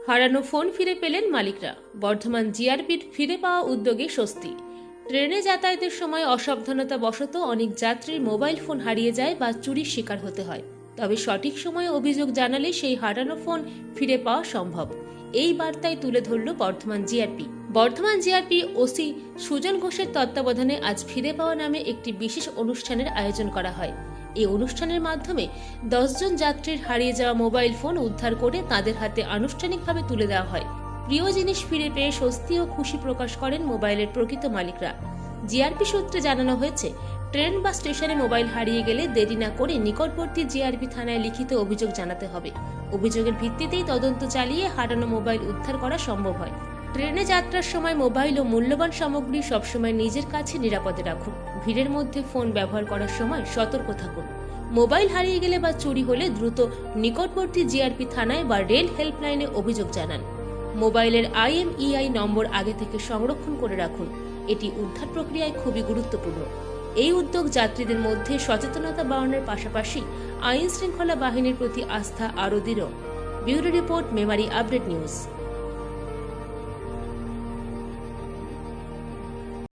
হারানো ফোন ফিরে পেলেন মালিকরা। বর্ধমান জিআরপির ফিরে পাওয়া উদ্যোগে স্বস্তি। ট্রেনে যাতায়াতের সময় অসাবধানতা বশত অনেক যাত্রীর মোবাইল ফোন হারিয়ে যায় বা চুরির শিকার হতে হয়। তবে সঠিক সময়ে অভিযোগ জানালে সেই হারানো ফোন ফিরে পাওয়া সম্ভব। এই বার্তায় তুলে ধরল বর্ধমান জিআরপি ওসি সুজন ঘোষের তত্ত্বাবধানে আজ ফিরে পাওয়া নামে একটি বিশেষ অনুষ্ঠানের আয়োজন করা হয়। এই অনুষ্ঠানের মাধ্যমে 10 জন যাত্রীর হারিয়ে যাওয়া মোবাইল ফোন উদ্ধার করে তাদের হাতে আনুষ্ঠানিকভাবে তুলে দেওয়া হয়। প্রিয় জিনিস ফিরে পেয়ে স্বস্তি ও খুশি প্রকাশ করেন মোবাইলের প্রকৃত মালিকরা। জিআরপি সূত্রে জানানো হয়েছে, ট্রেন বা স্টেশনে মোবাইল হারিয়ে গেলে দেরি না করে নিকটবর্তী জিআরপি থানায় লিখিত অভিযোগ জানাতে হবে। অভিযোগের ভিত্তিতেই তদন্ত চালিয়ে হারানো মোবাইল উদ্ধার করা সম্ভব হয়। ট্রেনে যাত্রার সময় মোবাইল ও মূল্যবান সামগ্রী সবসময় নিজের কাছে নিরাপদে রাখুন। ভিড়ের মধ্যে ফোন ব্যবহার করার সময় সতর্ক থাকুন। মোবাইল হারিয়ে গেলে বা চুরি হলে দ্রুত নিকটবর্তী জিআরপি থানায় বা রেল হেল্পলাইনে অভিযোগ জানান। মোবাইলের IMEI নম্বর আগে থেকে সংরক্ষণ করে রাখুন। এটি উদ্ধার প্রক্রিয়ায় খুবই গুরুত্বপূর্ণ। এই উদ্যোগ যাত্রীদের মধ্যে সচেতনতা বাড়ানোর পাশাপাশি আইন শৃঙ্খলা বাহিনীর প্রতি আস্থা আরও দৃঢ়। Bureau report, Memari update news.